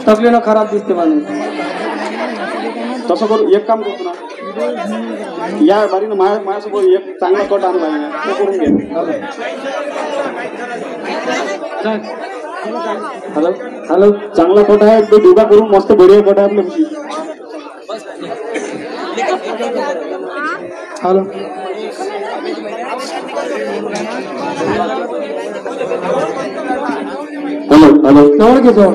तकलीनं खराब दिसते मला. तसं करू, एक काम करतो ना, या बारीनं माझ्यासोबत एक चांगला कट आणला आहे, तो करून घे. हॅलो हॅलो, चांगला कट आहे तो दोघा करून, मस्त बढिया कट आहे आपल्यापाशी. हॅलो हॅलो हॅलो, जवळ घे जवळ.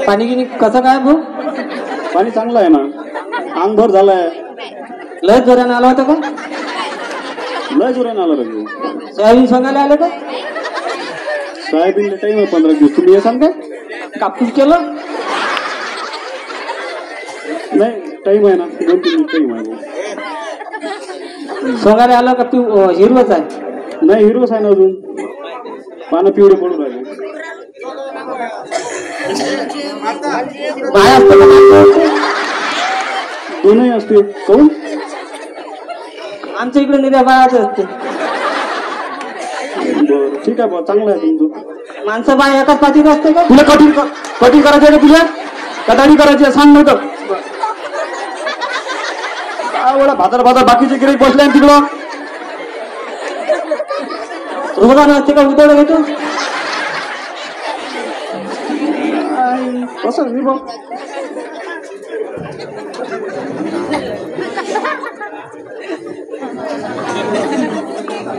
पाणी गिनी कसं काय भाऊ? पाणी चांगलं आहे ना, अंगभर झालाय. लय जोरानं आला होता का? लय जोरानं आला राजू. सोयाबीन सांगायला आलं का? सोयाबीनला टाइम आहे 15 दिवस. तुम्ही येसाल काय? कापूस केलं नाही, टाइम आहे ना, 2-3 दिवस टाइम आहे. सोंगायला आलं का? हिरवच आहे? नाही, हिरवच आहे ना अजून, पानं पिवळे पडून राहिले. बाय असतं का? दोनही असते. काऊन? आमच्या इकडे निऱ्या बायाच असते. बरं ठीक आहे बा, चांगलं आहे तुमचं. माणसं बाय एकाच पाठीत असते का? तुला कटिंग करायचं आहे का? तुझ्या कटाडी करायची आहे, सांग नव्हतं काय वेळा भादर बाकीचे गिऱ्हाईक बसले तिकडं. रोजा नसते का? उदळ घेतो कसं मी बघ.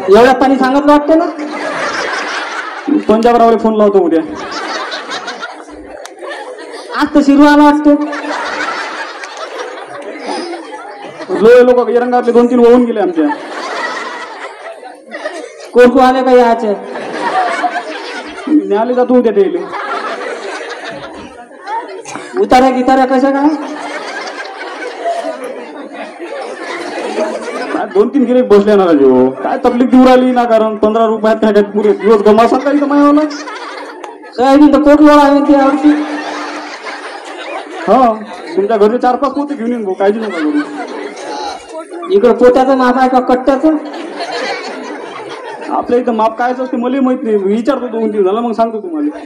एवढ्यात पाणी सांगितलं वाटतं ना. पंजाबरावला फोन लावतो उद्या. आज तर शिरू आला वाटतो. लोक रंगातले 2-3 होऊन गेले आमच्या. कोण आले का याचे? न्यायालय जातो उद्या ते. उतार्या गितार्या कशा काय? 2-3 गिऱ्हाईक बसले ना राजू. काय तकलीफ देऊ राहिली ना, कारण 15 रुपयात काय पुरे दिवस गमा सांगा इथं मायावाला. सोयाबीन तर पोट लोळा आहे ते आवडती. हा, तुमच्या घरचे 4-5 पोते घेऊन येईन भाऊ, काळजी नका करू. इकडं पोत्याचं माप आहे का कट्ट्याचं? आपल्या इथं माप कायच असते मला माहित नाही, विचारतो 2 दिवस झाला मग सांगतो तुम्हाला.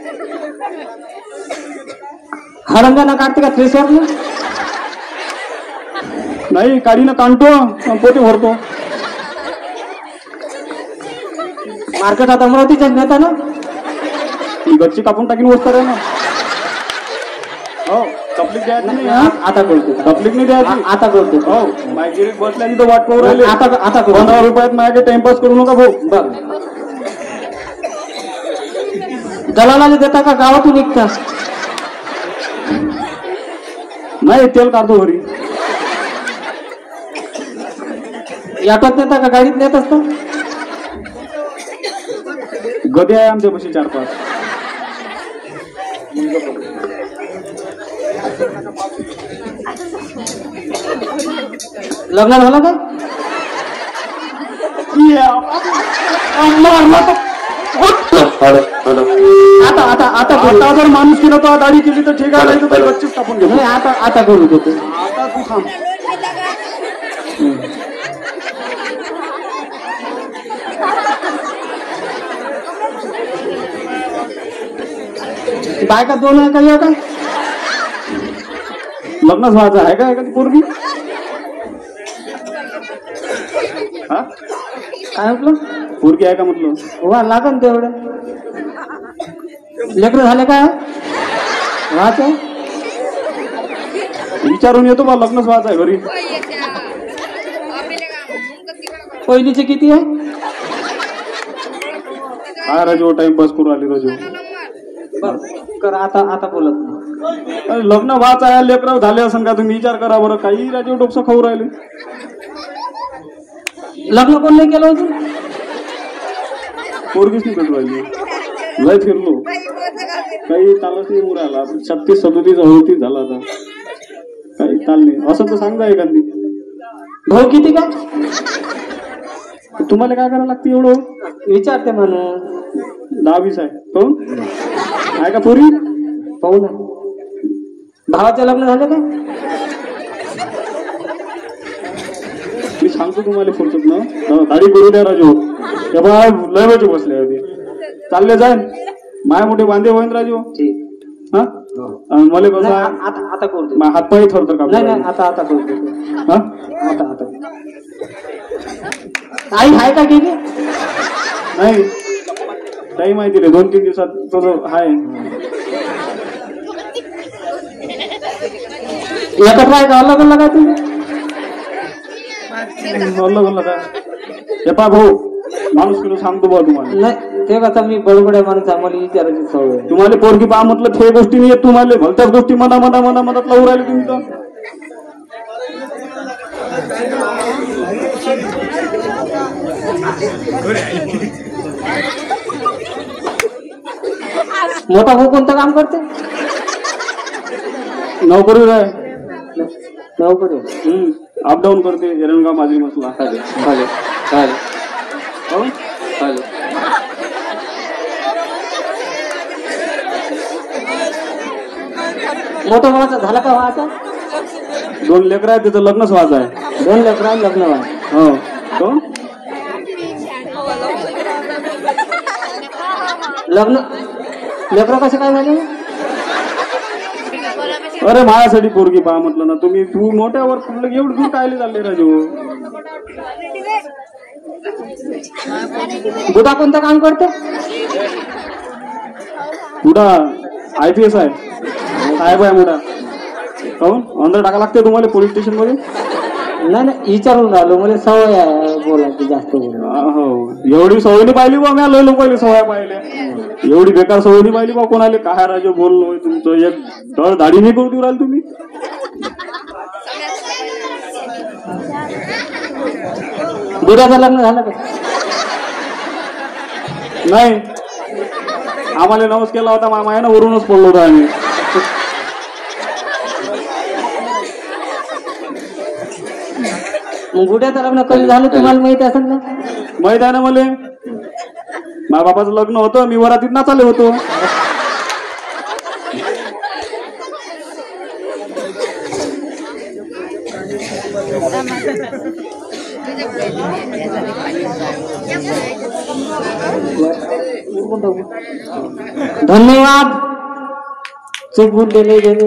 हरंगाना काढते का थ्रेसरनं? नाही, काडीनं काढतो, पोते भरतो. मार्केटात अमरावतीच्याच नेता ना? गच्ची कापून टाकीन वस्तर आहे ना. हो, तकलीफ द्यायची नाही. आता बोलतो, तकलीफ नाही द्यायची. आता बोलतो. हो, माझी गिऱ्हाईक बसल्या तिथं वाट पाहू राहिले. आता 15 रुपयात माझ्या टाइमपास करू नका भाऊ. बर, दलालाला देता का गावातून निघता? नाही, तेल काढतो घरी. ऑटोत नेता का गाडीत नेत असता? गदे आहे आमच्यापाशी 4-5. लग्न झालं का? आता जर माणूस केला तर दाढी केली तर ठीक आहे, नाही तर गच्चीच टाकून घेऊ. आता करू देतो. आता तू थांब. बायका 2 आहे का? एक आहे? लग्नच व्हायचं आहे का एखादी पोरगी? हा, काय म्हटलं? पोरगी आहे का म्हटलं? वा, लागन तेवढं. लेकरं झाले काय? व्हायचं विचारून येतो बा, लग्नच व्हायचं आहे घरी. पहिलीचे किती आहे? काय राजू, टाइमपास करू आली राजू. कर, आता बोलत नाही. लग्न व्हायचं आहे, लेकरं झाले असं का? तुम्ही विचार करा बरं. काही राजू डोकसं खाऊ राहिले. लग्न कोण नाही केलं होतं? पोरगीच नाही भेटू राहिली. लय फिरलो, काही तालच नाही येऊ राहिला. 36-37 झाला आता, काही ताल नाही. असं तर सांगा एखादी. भाऊ किती का? तुम्हाला काय करावं लागते एवढं? विचारते म्हणून 10-20 आहे. काहून? आहे का पोरी? पाहू ना. भावाचं लग्न झालं का? मी सांगतो तुम्हाला फुरसत ना, दाढी करू द्या राजू. ते बा लय वेळचे बसले होते. चालले जाईन माय मोठे बांधे होईन राजू. ठीक. हा मला कसं आहे, आता करतो. हातपाय थरथर का? नाही आता करतो. हा आता आई आहे का गेली? नाही काही माहिती नाही. 2-3 दिवसात तुझं आहे. एकत्र आहे का अलग अलग आहे तुम्ही? अलग काय? हे पा भाऊ माणूस किलो सांगतो बा तुम्हाला. नाही ते कसं मी बडबड्या माणूस आम्हाला विचारायची सवय. तुम्हाला पोरगी पहा म्हटलं ते गोष्टी नाही येत तुम्हाला. भलत्याच गोष्टी मनात लावून राहिले तुम्ही तर. मोठा भाऊ कोणतं काम करते? नोकरी आहे. नोकरी. अपडाऊन करते एरणगाव माझी मसला. मोठा भावाचा झाला का व्हायचा? 2 लेकरं आहेत. त्याचं लग्नच व्हायचं आहे. 2 लेकरं लग्न व्हायचं. हो. कोण? लग्न लेकरं कसं काय झाले? अरे माझ्यासाठी पोरगी पहा म्हटलं ना तुम्ही. तू मोठ्यावर कुठलं एवढं दूर कायले चालले राजू? बुधा कोणतं काम करते? बुडा IPS आहे. साहेब आहे मोठा. काहून अंदर टाका लागते तुम्हाला पोलीस स्टेशन मध्ये? नाही विचारून राहिलो. मला सवय आहे बोलायची जास्त बोलायची. हो एवढी सवय नाही पाहिली बा. मी लय लोक सवय पाहिल्या. एवढी बेकार सवय नाही पाहिली बा कोणाला. काय राजू बोललो तुमचं एक तळ दाढी नाही करू देऊ राहिल तुम्ही. बुधाचं लग्न झालं का? नाही आम्हाला नवस केला होता मामाने वरूनच पडलो होतो आम्ही. बुड्याचं लग्न कधी झालं तुम्हाला माहिती असेल ना? माहित आहे ना मला. माझ्या बापाचं लग्न होतं. मी वरातीत नाचाले होतो. धन्यवाद. चूक बोलले नाही देणे.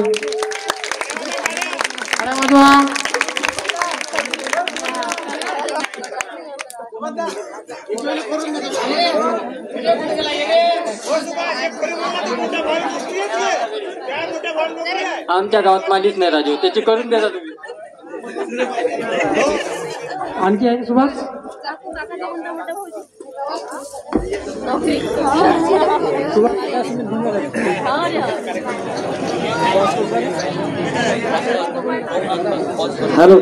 आमच्या गावात मालीच नाही राजू. त्याची करून द्या तुम्ही. आणखी आहे सुभाष? हॅलो